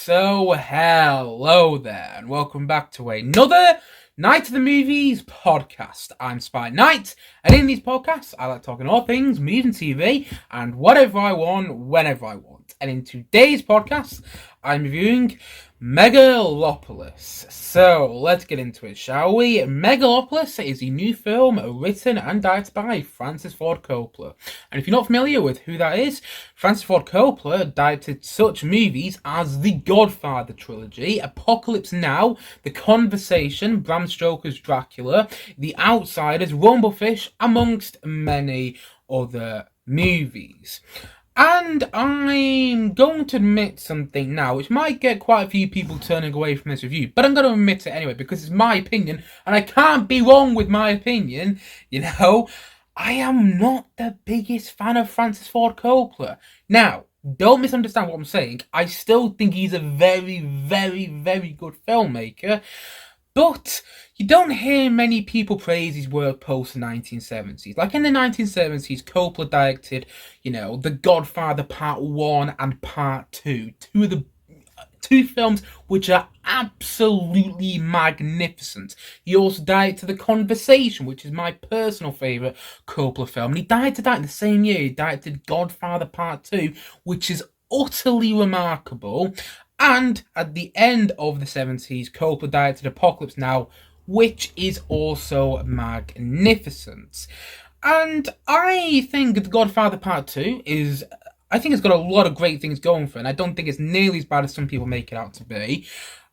So hello there, and welcome back to another Night of the Movies podcast. I'm Spy Knight, and in these podcasts, I like talking all things movies and TV, and whatever I want, whenever I want. And in today's podcast, I'm reviewing Megalopolis. So let's get into it, shall we? Megalopolis is a new film written and directed by Francis Ford Coppola. And if you're not familiar with who that is, Francis Ford Coppola directed such movies as the Godfather trilogy, Apocalypse Now, The Conversation, Bram Stoker's Dracula, The Outsiders, Rumblefish, amongst many other movies. And I'm going to admit something now, which might get quite a few people turning away from this review, but I'm going to admit it anyway, because it's my opinion, and I can't be wrong with my opinion, I am not the biggest fan of Francis Ford Coppola. Now, don't misunderstand what I'm saying, I still think he's a very, very, very good filmmaker, but you don't hear many people praise his work post the 1970s. Like in the 1970s, Coppola directed, The Godfather Part 1 and Part 2. Two films which are absolutely magnificent. He also directed The Conversation, which is my personal favourite Coppola film. And he directed that in the same year. He directed Godfather Part 2, which is utterly remarkable. And at the end of the 70s, Coppola directed Apocalypse Now, which is also magnificent. And I think The Godfather Part 2 it's got a lot of great things going for it, and I don't think it's nearly as bad as some people make it out to be.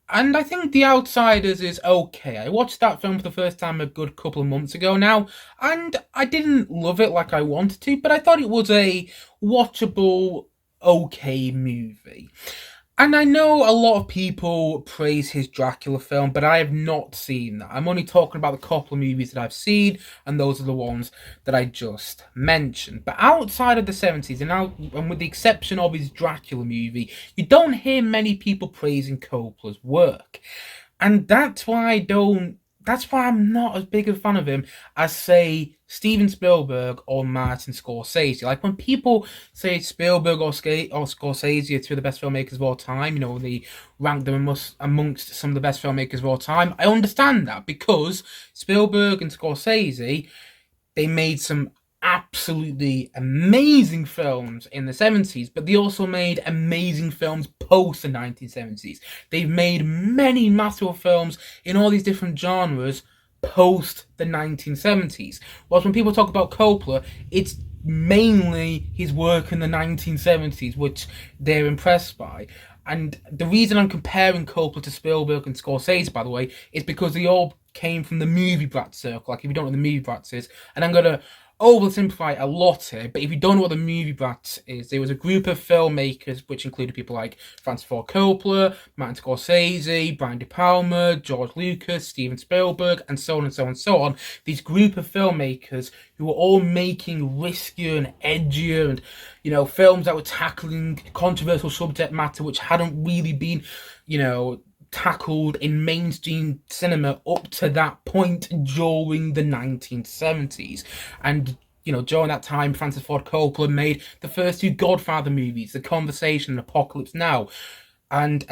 And I think The Outsiders is okay. I watched that film for the first time a good couple of months ago now, and I didn't love it like I wanted to, but I thought it was a watchable, okay movie. And I know a lot of people praise his Dracula film, but I have not seen that. I'm only talking about the couple of movies that I've seen, and those are the ones that I just mentioned. But outside of the 70s, and with the exception of his Dracula movie, you don't hear many people praising Coppola's work. And that's why I'm not as big a fan of him as, say, Steven Spielberg or Martin Scorsese. Like, when people say Spielberg or Scorsese are two of the best filmmakers of all time, they rank them amongst some of the best filmmakers of all time, I understand that, because Spielberg and Scorsese, they made some absolutely amazing films in the 70s, but they also made amazing films post the 1970s. They've made many masterful films in all these different genres post the 1970s. Whilst when people talk about Coppola, it's mainly his work in the 1970s which they're impressed by. And the reason I'm comparing Coppola to Spielberg and Scorsese, by the way, is because they all came from the movie brat circle. Like, if you don't know what the movie brats is, and I'm going to oversimplify a lot here, but if you don't know what the movie brats is, there was a group of filmmakers which included people like Francis Ford Coppola, Martin Scorsese, Brian De Palma, George Lucas, Steven Spielberg, and so on and so on and so on. These group of filmmakers who were all making riskier and edgier and, films that were tackling controversial subject matter which hadn't really been, tackled in mainstream cinema up to that point during the 1970s. And during that time, Francis Ford Coppola made the first two Godfather movies, The Conversation and Apocalypse Now. And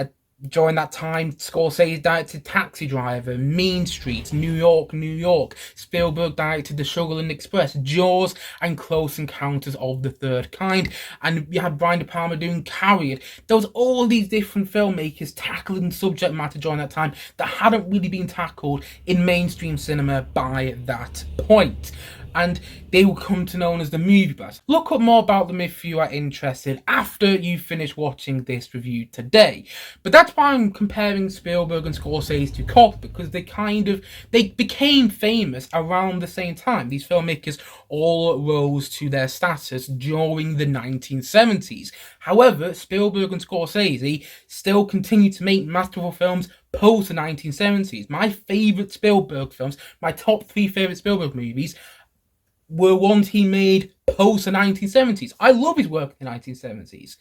during that time, Scorsese directed Taxi Driver, Mean Streets, New York, New York. Spielberg directed The Sugarland Express, Jaws, and Close Encounters of the Third Kind. And you had Brian De Palma doing Carrier. There was all these different filmmakers tackling subject matter during that time that hadn't really been tackled in mainstream cinema by that point. And they will come to known as the movie brats. Look up more about them if you are interested after you finish watching this review today. But that's why I'm comparing Spielberg and Scorsese to Coppola, because they became famous around the same time. These filmmakers all rose to their status during the 1970s. However, Spielberg and Scorsese still continue to make masterful films post the 1970s. My favourite Spielberg films, my top 3 favourite Spielberg movies, were ones he made post the 1970s. I love his work in the 1970s,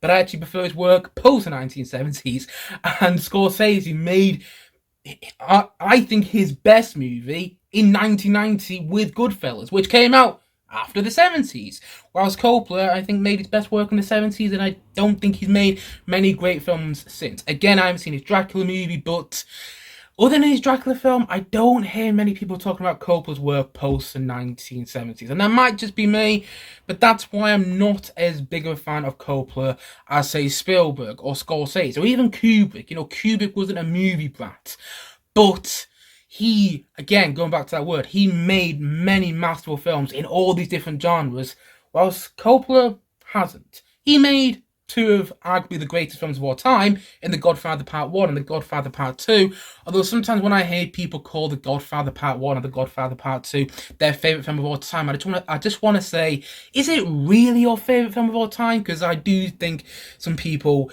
but I actually prefer his work post the 1970s. And Scorsese made, I think, his best movie in 1990 with Goodfellas, which came out after the 70s. Whereas Coppola, I think, made his best work in the 70s, and I don't think he's made many great films since. Again, I haven't seen his Dracula movie, but other than his Dracula film, I don't hear many people talking about Coppola's work post the 1970s. And that might just be me, but that's why I'm not as big of a fan of Coppola as, say, Spielberg or Scorsese or even Kubrick. You know, Kubrick wasn't a movie brat, but he, again, going back to that word, he made many masterful films in all these different genres, whilst Coppola hasn't. He made two of arguably the greatest films of all time in The Godfather Part 1 and The Godfather Part 2, although sometimes when I hear people call The Godfather Part 1 or The Godfather Part 2 their favourite film of all time, I just want to say, is it really your favourite film of all time? Because I do think some people,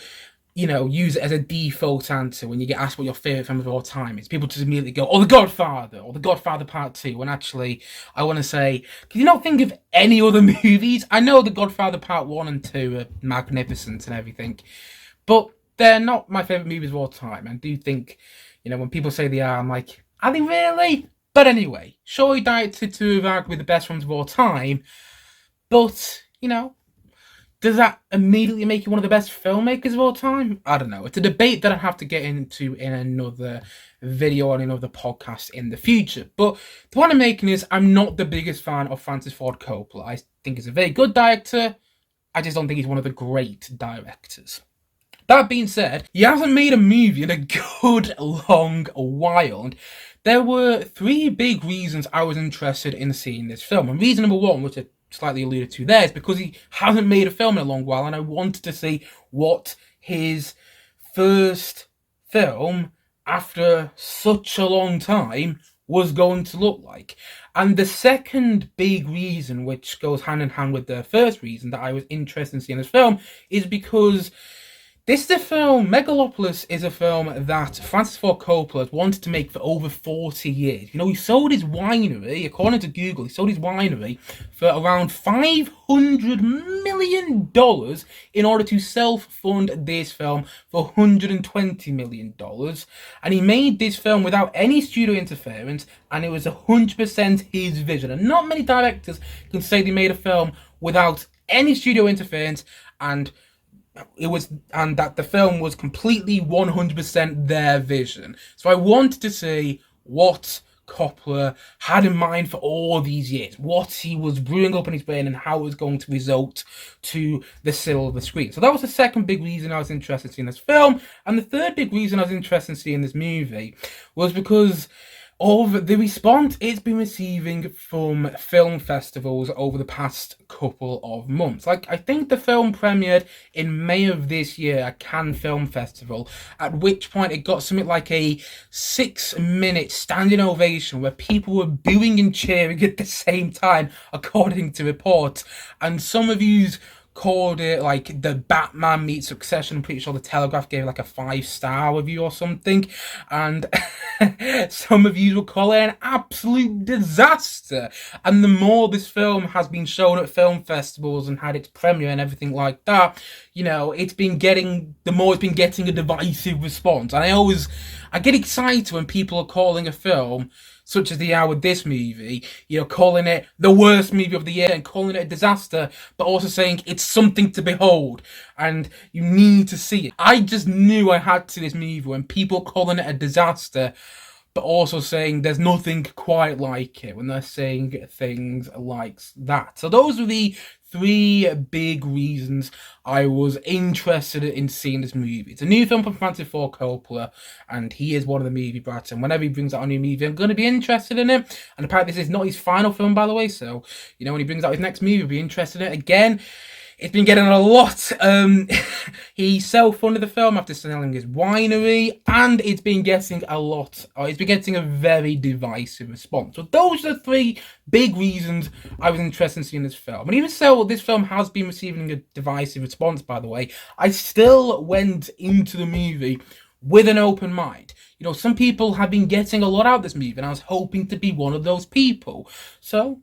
you know, use it as a default answer when you get asked what your favourite film of all time is. People just immediately go, oh, The Godfather, or The Godfather Part 2, when actually, I want to say, can you not think of any other movies? I know The Godfather Part 1 and 2 are magnificent and everything, but they're not my favourite movies of all time. I do think, you know, when people say they are, I'm like, are they really? But anyway, sure, he directed two of arguably the best films of all time, but, you know, does that immediately make you one of the best filmmakers of all time? I don't know. It's a debate that I have to get into in another video or another podcast in the future. But the point I'm making is I'm not the biggest fan of Francis Ford Coppola. I think he's a very good director. I just don't think he's one of the great directors. That being said, he hasn't made a movie in a good long while. And there were three big reasons I was interested in seeing this film. And reason number one, which I slightly alluded to there, is because he hasn't made a film in a long while, and I wanted to see what his first film after such a long time was going to look like. And the second big reason, which goes hand in hand with the first reason that I was interested in seeing this film, is because this is a film, Megalopolis is a film that Francis Ford Coppola has wanted to make for over 40 years. You know, he sold his winery, according to Google, he sold his winery for around $500 million in order to self-fund this film for $120 million. And he made this film without any studio interference, and it was 100% his vision. And not many directors can say they made a film without any studio interference and that the film was completely 100% their vision. So I wanted to see what Coppola had in mind for all these years, what he was brewing up in his brain and how it was going to result to the silver screen. So that was the second big reason I was interested in seeing this film. And the third big reason I was interested in seeing this movie was because of the response it's been receiving from film festivals over the past couple of months. Like, I think the film premiered in May of this year at Cannes Film Festival, at which point it got something like a 6-minute standing ovation where people were booing and cheering at the same time, according to reports. And some of yous called it like the Batman meets Succession. I'm pretty sure the Telegraph gave it like a 5-star review or something, and some of you will call it an absolute disaster. And the more this film has been shown at film festivals and had its premiere and everything like that, you know, the more it's been getting a divisive response. And I get excited when people are calling a film, such as they are with this movie, you know, calling it the worst movie of the year and calling it a disaster, but also saying it's something to behold and you need to see it. I just knew I had to see this movie when people calling it a disaster, but also saying there's nothing quite like it, when they're saying things like that. So those are the three big reasons I was interested in seeing this movie. It's a new film from Francis Ford Coppola, and he is one of the movie brats, and whenever he brings out a new movie, I'm going to be interested in it. And apparently this is not his final film, by the way, so, you know, when he brings out his next movie, I'll be interested in it. Again, it's been getting a lot. He self-funded the film after selling his winery, and it's been getting a very divisive response. So those are the three big reasons I was interested in seeing this film. And even so, this film has been receiving a divisive response, by the way, I still went into the movie with an open mind. You know, some people have been getting a lot out of this movie, and I was hoping to be one of those people. So,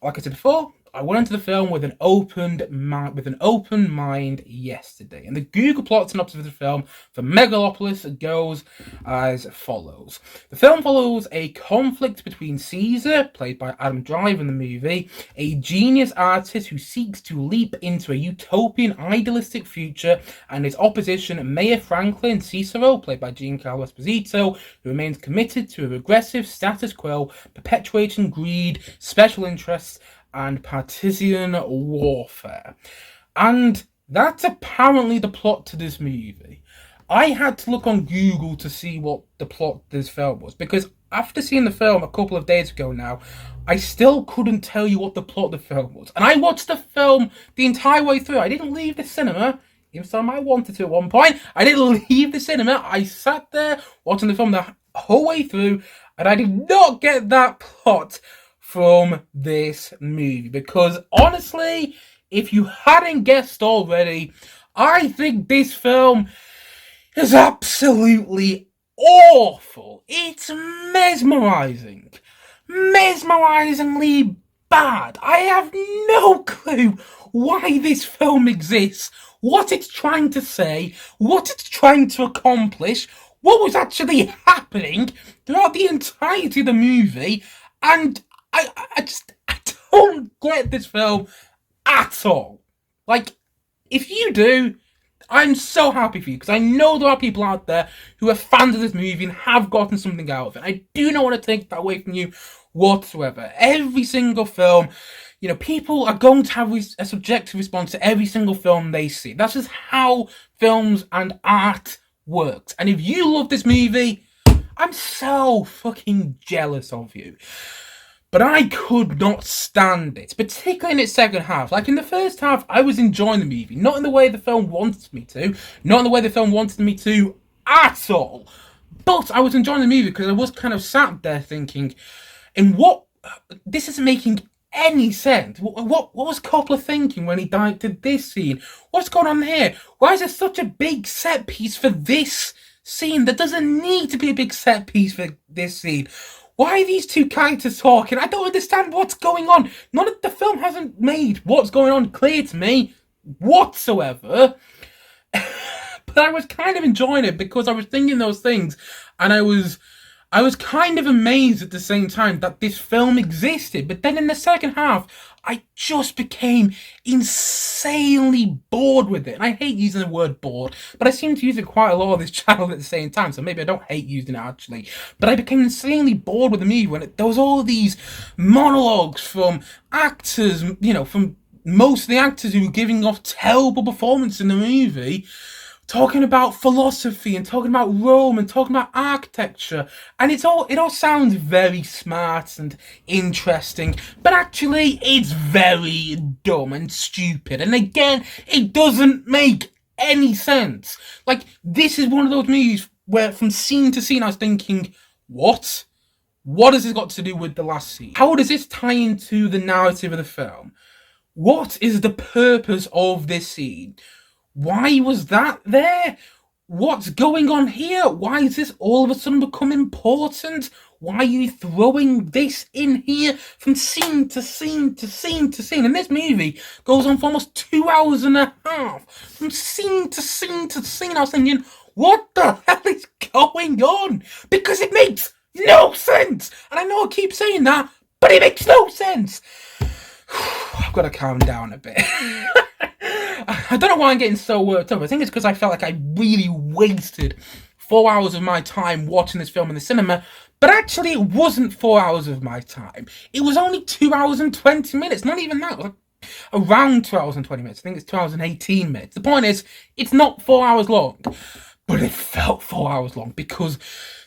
like I said before, I went into the film with an open mind yesterday, and the Google plot synopsis of the film for Megalopolis goes as follows. The film follows a conflict between Caesar, played by Adam Driver in the movie, a genius artist who seeks to leap into a utopian, idealistic future, and his opposition, Mayor Franklin Cicero, played by Giancarlo Esposito, who remains committed to a regressive status quo, perpetuating greed, special interests, and partisan warfare. And that's apparently the plot to this movie. I had to look on Google to see what the plot to this film was, because after seeing the film a couple of days ago now, I still couldn't tell you what the plot of the film was. And I watched the film the entire way through. I didn't leave the cinema, even though I wanted to at one point. I didn't leave the cinema. I sat there watching the film the whole way through, and I did not get that plot from this movie, because honestly, if you hadn't guessed already, I think this film is absolutely awful. It's mesmerizingly bad. I have no clue why this film exists, what it's trying to say, what it's trying to accomplish, what was actually happening throughout the entirety of the movie, and I don't get this film at all. Like, if you do, I'm so happy for you, because I know there are people out there who are fans of this movie and have gotten something out of it. I do not want to take that away from you whatsoever. Every single film, people are going to have a subjective response to every single film they see. That's just how films and art works. And if you love this movie, I'm so fucking jealous of you. But I could not stand it, particularly in its second half. Like, in the first half, I was enjoying the movie. Not in the way the film wanted me to. Not in the way the film wanted me to at all. But I was enjoying the movie because I was kind of sat there thinking, this isn't making any sense. What was Coppola thinking when he directed this scene? What's going on here? Why is there such a big set piece for this scene? There doesn't need to be a big set piece for this scene. Why are these two characters talking? I don't understand what's going on. None of the film hasn't made what's going on clear to me whatsoever. But I was kind of enjoying it because I was thinking those things, and I was kind of amazed at the same time that this film existed. But then in the second half, I just became insanely bored with it. And I hate using the word bored, but I seem to use it quite a lot on this channel at the same time, so maybe I don't hate using it actually. But I became insanely bored with the movie when there was all these monologues from actors, from most of the actors who were giving off terrible performances in the movie, talking about philosophy and talking about Rome and talking about architecture, and it all sounds very smart and interesting, but actually it's very dumb and stupid, and again, it doesn't make any sense. Like, this is one of those movies where from scene to scene I was thinking, what has this got to do with the last scene? How does this tie into the narrative of the film? What is the purpose of this scene? Why was that there? What's going on here? Why is this all of a sudden become important? Why are you throwing this in here from scene to scene to scene to scene? And this movie goes on for almost 2 hours and a half. From scene to scene to scene, I was thinking, what the hell is going on? Because it makes no sense. And I know I keep saying that, but it makes no sense. I've got to calm down a bit. I don't know why I'm getting so worked up. I think it's because I felt like I really wasted 4 hours of my time watching this film in the cinema. But actually, it wasn't 4 hours of my time. It was only 2 hours and 20 minutes. Not even that. It was like around 2 hours and 20 minutes. I think it's 2 hours and 18 minutes. The point is, it's not 4 hours long. But it felt 4 hours long because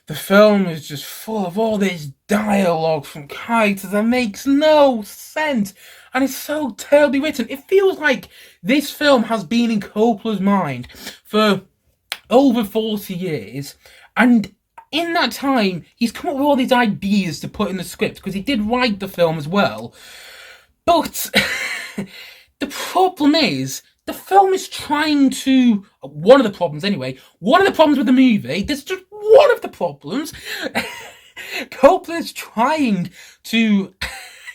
the film is just full of all this dialogue from characters that makes no sense. And it's so terribly written. It feels like this film has been in Coppola's mind for over 40 years. And in that time, he's come up with all these ideas to put in the script, because he did write the film as well. But the problem is, the film is trying to... One of the problems with the movie, this is just one of the problems. Coppola is trying to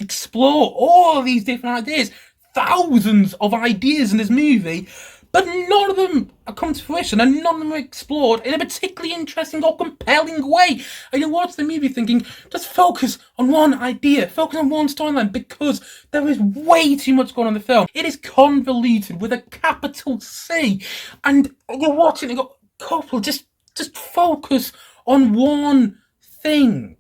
explore all of these different ideas. Thousands of ideas in this movie, but none of them come to fruition, and none of them are explored in a particularly interesting or compelling way. And you watch the movie thinking, just focus on one idea, focus on one storyline, because there is way too much going on in the film. It is convoluted with a capital C, and you're watching and you go, Coppola, just focus on one thing.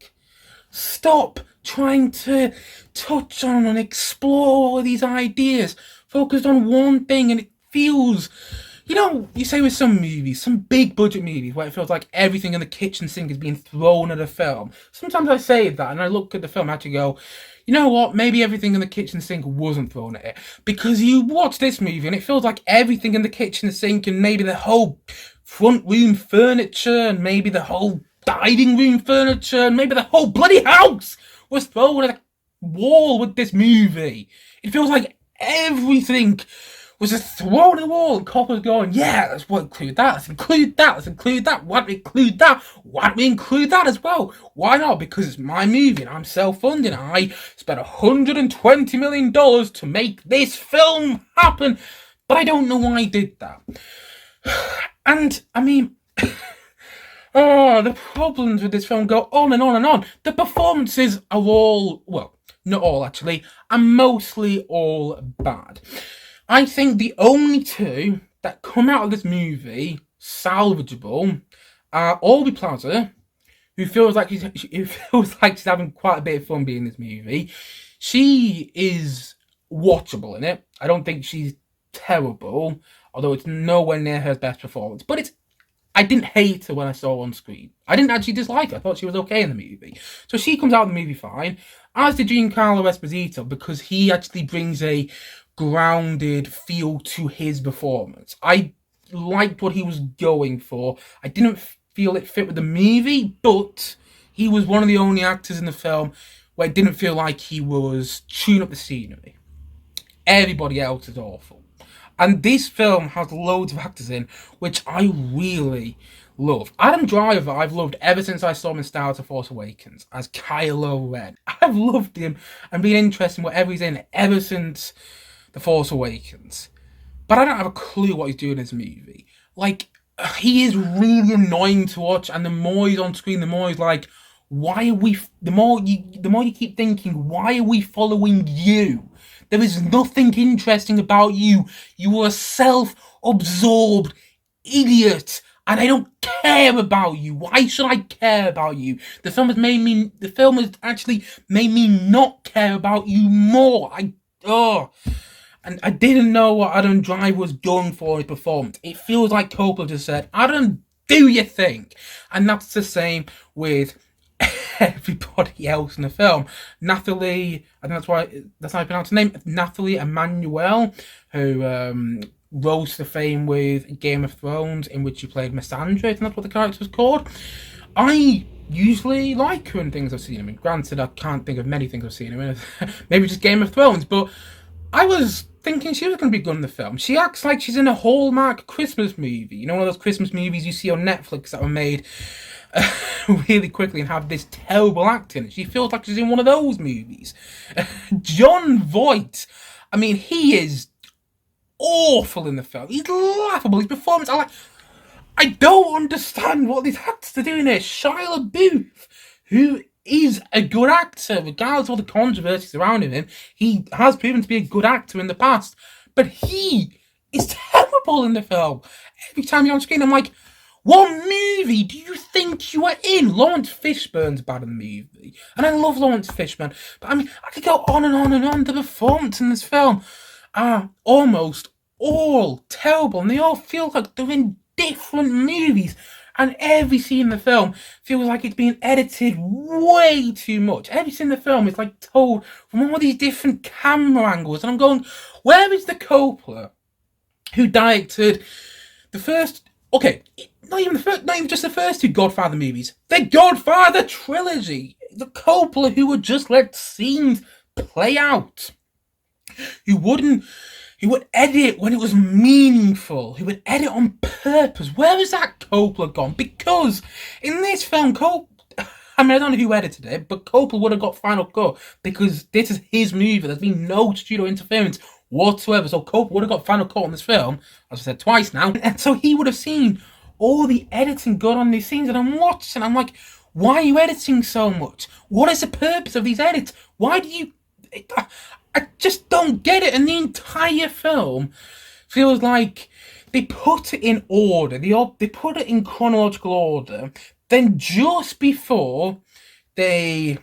Stop trying to touch on and explore all of these ideas. Focused on one thing, and it feels, you say with some movies, some big budget movies, where it feels like everything in the kitchen sink is being thrown at a film. Sometimes I say that, and I look at the film and actually go, you know what, maybe everything in the kitchen sink wasn't thrown at it. Because you watch this movie, and it feels like everything in the kitchen sink, and maybe the whole front room furniture, and maybe the whole dining room furniture, and maybe the whole bloody house was thrown at a wall with this movie. It feels like everything was just thrown at the wall, and Coppola's going, yeah, let's include that, let's include that, let's include that, why don't we include that, why don't we include that as well? Why not? Because it's my movie and I'm self-funding. I spent $120 million to make this film happen, but I don't know why I did that. And, I mean, the problems with this film go on and on and on. The performances are all, well, not all actually, are mostly all bad. I think the only two that come out of this movie salvageable are Aubrey Plaza, who feels like she's having quite a bit of fun being in this movie. She is watchable in it. I don't think she's terrible, although it's nowhere near her best performance. But I didn't hate her when I saw her on screen. I didn't actually dislike her. I thought she was okay in the movie. So she comes out of the movie fine, as did Giancarlo Esposito, because he actually brings a grounded feel to his performance. I liked what he was going for. I didn't feel it fit with the movie, but he was one of the only actors in the film where it didn't feel like he was chewing up the scenery. Everybody else is awful. And this film has loads of actors in, which I really love. Adam Driver, I've loved ever since I saw him in Star Wars: The Force Awakens as Kylo Ren. I've loved him and been interested in whatever he's in ever since The Force Awakens. But I don't have a clue what he's doing in this movie. Like, he is really annoying to watch, and the more he's on screen, the more he's like, why are we, the more you keep thinking, why are we following you? There is nothing interesting about you. You are a self-absorbed idiot, and I don't care about you. Why should I care about you? The film has actually made me not care about you more. And I didn't know what Adam Driver was going for in his performance. It feels like Coppola just said, Adam, do your thing. And that's the same with everybody else in the film. Nathalie, I think that's how I pronounce her name, Nathalie Emmanuel, who rose to fame with Game of Thrones, in which she played Missandei, and that's what the character was called. I usually like her in things I've seen him in. Granted, I can't think of many things I've seen him in. Maybe just Game of Thrones, but I was thinking she was going to be good in the film. She acts like she's in a Hallmark Christmas movie. You know, one of those Christmas movies you see on Netflix that were made really quickly and have this terrible acting. She feels like she's in one of those movies. Jon Voight, I mean, he is awful in the film. He's laughable. His performance, I don't understand what these actors are doing here. Shia LaBeouf, who is a good actor, regardless of all the controversy surrounding him. He has proven to be a good actor in the past, but he is terrible in the film. Every time you're on screen, I'm like, what movie do you think you are in? Lawrence Fishburne's bad in the movie, and I love Lawrence Fishburne, but I mean, I could go on and on and on. The performance in this film are almost all terrible, and they all feel like they're in different movies, and every scene in the film feels like it's being edited way too much. Every scene in the film is like told from all these different camera angles, and I'm going, where is the Coppola who directed the first, not even just the first two Godfather movies, the Godfather trilogy? The Coppola who would just let scenes play out, who would edit when it was meaningful, who would edit on purpose. Where has that Coppola gone? Because in this film, I mean, I don't know who edited it, but Coppola would have got final cut because this is his movie. There's been no studio interference whatsoever. So Coppola would have got final cut on this film, as I said twice now. And so he would have seen all the editing going on in these scenes. And I'm watching, I'm like, why are you editing so much? What is the purpose of these edits? Why do you... I just don't get it. And the entire film feels like they put it in order. They put it in chronological order. Then just before they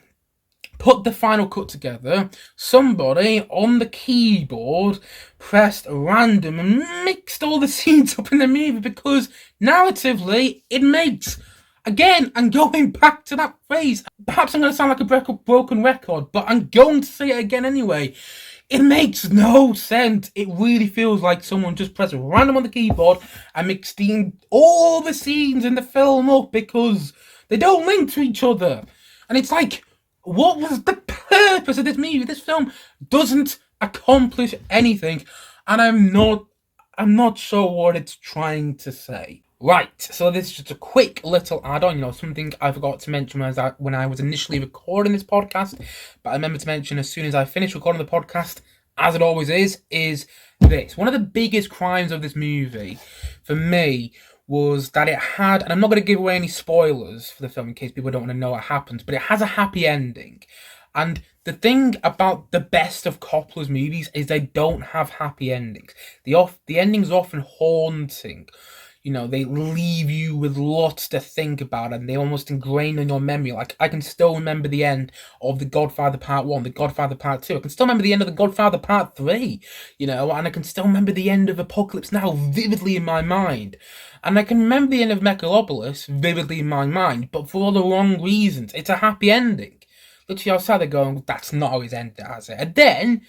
put the final cut together, somebody on the keyboard pressed random and mixed all the scenes up in the movie because narratively it makes... Again, I'm going back to that phrase. Perhaps I'm going to sound like a broken record, but I'm going to say it again anyway. It makes no sense. It really feels like someone just pressed random on the keyboard and mixed all the scenes in the film up because they don't link to each other. And it's like, what was the purpose of this movie? This film doesn't accomplish anything, and I'm not sure what it's trying to say. Right, so this is just a quick little add-on, something I forgot to mention when I was initially recording this podcast, but I remember to mention as soon as I finished recording the podcast, as it always is this. One of the biggest crimes of this movie, for me, was that it had, and I'm not going to give away any spoilers for the film in case people don't want to know what happens, but it has a happy ending. And the thing about the best of Coppola's movies is they don't have happy endings. The endings are often haunting. They leave you with lots to think about and they almost ingrain in your memory. Like, I can still remember the end of The Godfather Part 1, The Godfather Part 2. I can still remember the end of The Godfather Part 3, and I can still remember the end of Apocalypse Now vividly in my mind. And I can remember the end of Megalopolis vividly in my mind, but for all the wrong reasons. It's a happy ending. Literally outside they're going, that's not how it ended, has it? And then...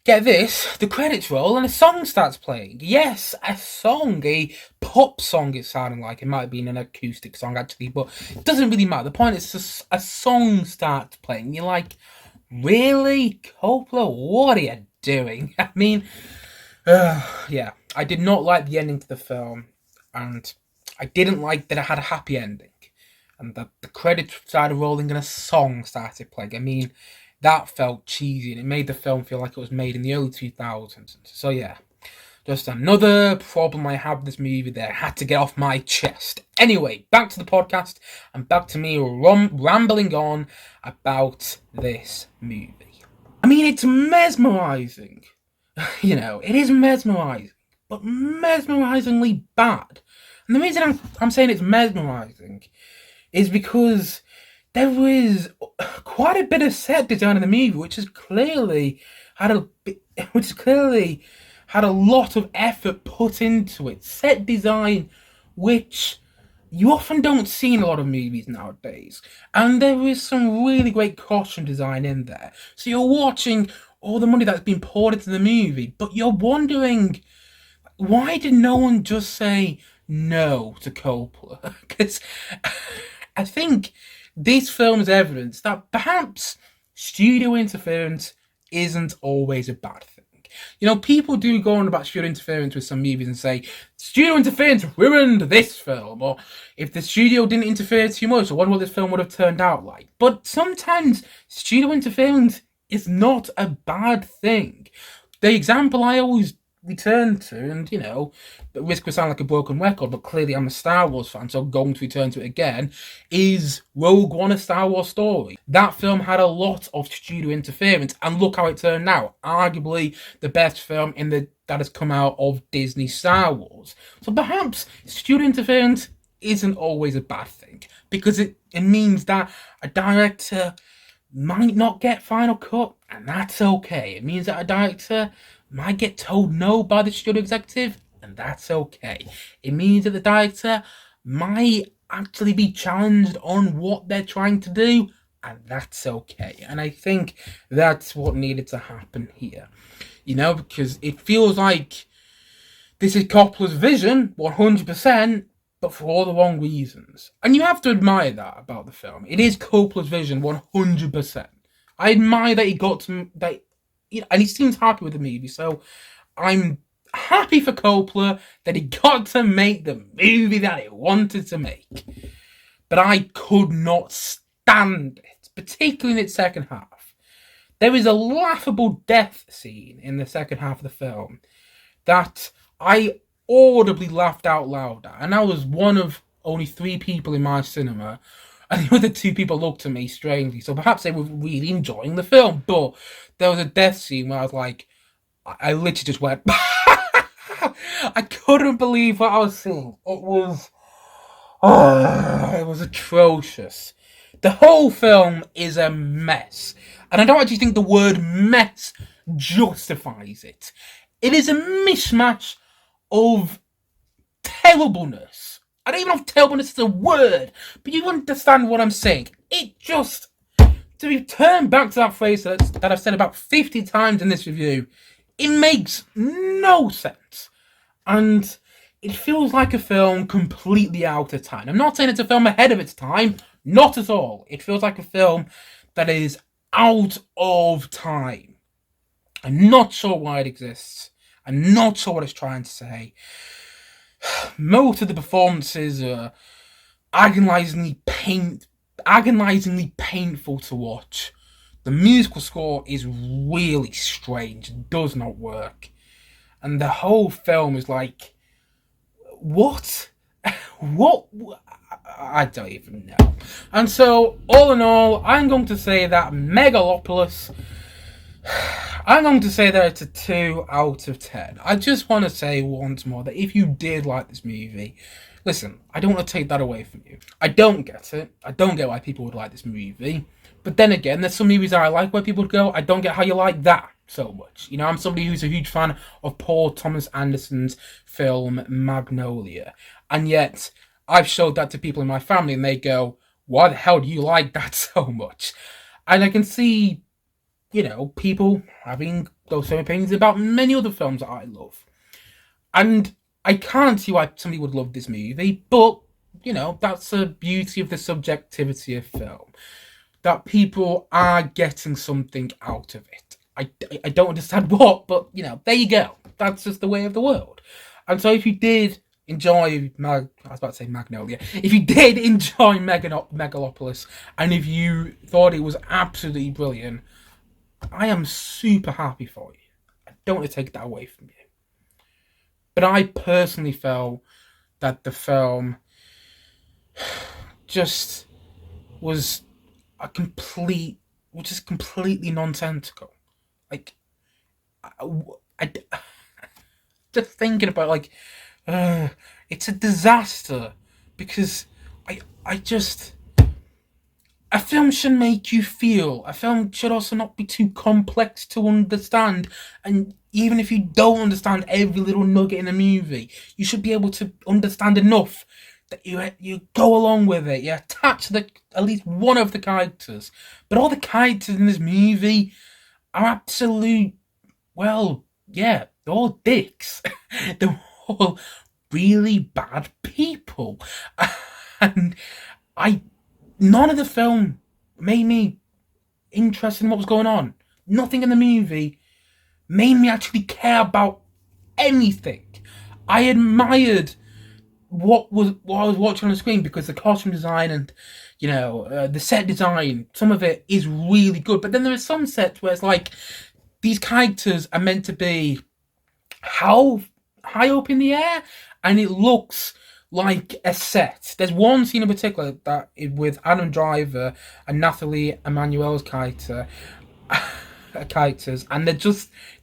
get this, the credits roll and a song starts playing. Yes, a song, a pop song it sounded like. It might have been an acoustic song actually, but it doesn't really matter. The point is a song starts playing. You're like, really? Coppola, what are you doing? I mean, yeah, I did not like the ending to the film, and I didn't like that it had a happy ending. And the credits started rolling and a song started playing. I mean... that felt cheesy and it made the film feel like it was made in the early 2000s. So yeah, just another problem I have with this movie that I had to get off my chest. Anyway, back to the podcast and back to me rambling on about this movie. I mean, it's mesmerising. It is mesmerising, but mesmerisingly bad. And the reason I'm saying it's mesmerising is because... there was quite a bit of set design in the movie, which clearly had a lot of effort put into it. Set design, which you often don't see in a lot of movies nowadays. And there is some really great costume design in there. So you're watching all the money that's been poured into the movie, but you're wondering, why did no one just say no to Coppola? Because I think... this film is evidence that perhaps studio interference isn't always a bad thing. People do go on about studio interference with some movies and say, studio interference ruined this film, or if the studio didn't interfere too much, I wonder what this film would have turned out like. But sometimes studio interference is not a bad thing. The example I always return to, and the risk would sound like a broken record, but clearly I'm a Star Wars fan, so I'm going to return to it again, is Rogue One, a Star Wars story. That film had a lot of studio interference, and look how it turned out. Arguably the best film that has come out of Disney Star Wars. So perhaps studio interference isn't always a bad thing, because it means that a director might not get final cut, and that's okay. It means that a director might get told no by the studio executive, and that's okay. It means that the director might actually be challenged on what they're trying to do, and that's okay. And I think that's what needed to happen here. Because it feels like this is Coppola's vision, 100%, but for all the wrong reasons. And you have to admire that about the film. It is Coppola's vision, 100%. I admire that he got to... and he seems happy with the movie, so I'm happy for Coppola that he got to make the movie that he wanted to make. But I could not stand it, particularly in its second half. There is a laughable death scene in the second half of the film that I audibly laughed out loud at, and I was one of only 3 people in my cinema, and the other 2 people looked at me strangely, so perhaps they were really enjoying the film, but there was a death scene where I was like, I literally just went, I couldn't believe what I was seeing. It was atrocious. The whole film is a mess, and I don't actually think the word mess justifies it. It is a mismatch of terribleness. I don't even know if terribleness is a word, but you understand what I'm saying. It just, to return back to that phrase that I've said about 50 times in this review, it makes no sense. And it feels like a film completely out of time. I'm not saying it's a film ahead of its time, not at all. It feels like a film that is out of time. I'm not sure why it exists. I'm not sure what it's trying to say. Most of the performances are agonizingly painful to watch. The musical score is really strange. It does not work. And the whole film is like, what? What? I don't even know. And so, all in all, I'm going to say that Megalopolis, I'm going to say that it's a 2 out of 10. I just want to say once more that if you did like this movie, listen, I don't want to take that away from you. I don't get it. I don't get why people would like this movie. But then again, there's some movies that I like where people would go, I don't get how you like that so much. You know, I'm somebody who's a huge fan of Paul Thomas Anderson's film Magnolia. And yet, I've showed that to people in my family and they go, why the hell do you like that so much? And I can see, you know, people having those same opinions about many other films that I love. And I can't see why somebody would love this movie, but, you know, that's the beauty of the subjectivity of film. That people are getting something out of it. I don't understand what, but, you know, there you go. That's just the way of the world. And so if you did enjoy, I was about to say Magnolia, if you did enjoy Megalopolis, and if you thought it was absolutely brilliant, I am super happy for you. I don't want to take that away from you. But I personally felt that the film just was just completely nonsensical. Like, I just thinking about, like, it's a disaster because a film should make you feel. A film should also not be too complex to understand. And even if you don't understand every little nugget in the movie, you should be able to understand enough that you go along with it. You attach at least one of the characters. But all the characters in this movie are absolute, well, yeah, they're all dicks. They're all really bad people. And none of the film made me interested in what was going on. Nothing in the movie made me actually care about anything. I admired what I was watching on the screen because the costume design and, you know, the set design, some of it is really good. But then there are some sets where it's like these characters are meant to be how high up in the air, and it looks like a set. There's one scene in particular that is with Adam Driver and Nathalie Emmanuel's characters, and they're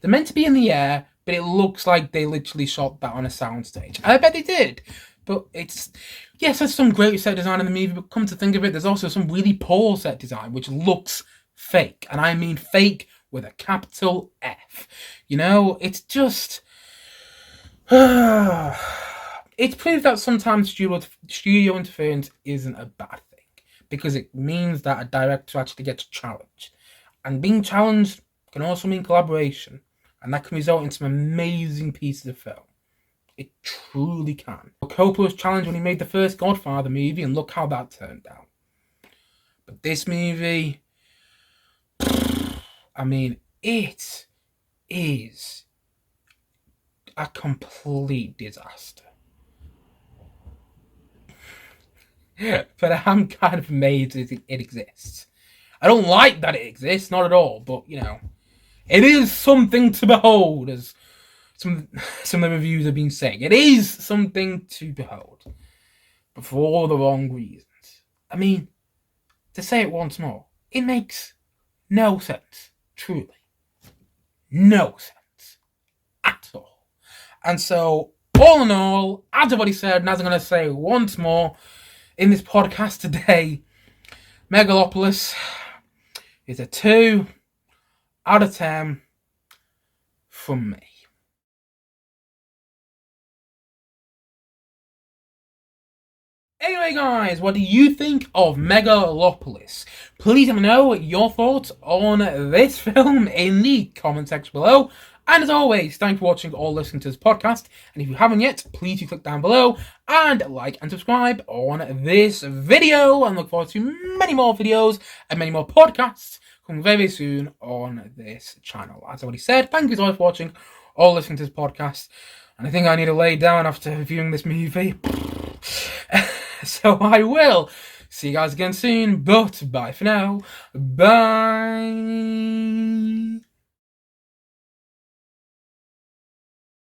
meant to be in the air, but it looks like they literally shot that on a soundstage. I bet they did. But there's some great set design in the movie, but come to think of it, there's also some really poor set design, which looks fake. And I mean fake with a capital F. You know, it's just... It's proved that sometimes studio interference isn't a bad thing, because it means that a director actually gets challenged. And being challenged can also mean collaboration, and that can result in some amazing pieces of film. It truly can. Coppola was challenged when he made the first Godfather movie, and look how that turned out. But this movie, I mean, it is a complete disaster. but I'm kind of amazed it exists. I don't like that it exists, not at all, but, you know, it is something to behold, as some of the reviews have been saying. It is something to behold, but for all the wrong reasons. I mean, to say it once more, it makes no sense, truly. No sense at all. And so, all in all, as I've already said, and as I'm going to say once more in this podcast today, Megalopolis is a 2 out of 10 from me. Anyway, guys, what do you think of Megalopolis? Please let me know your thoughts on this film in the comment section below. And as always, thanks for watching or listening to this podcast. And if you haven't yet, please do click down below and like and subscribe on this video. And look forward to many more videos and many more podcasts coming very soon on this channel. As I already said, thank you so much for watching or listening to this podcast. And I think I need to lay down after viewing this movie. So I will see you guys again soon, but bye for now. Bye.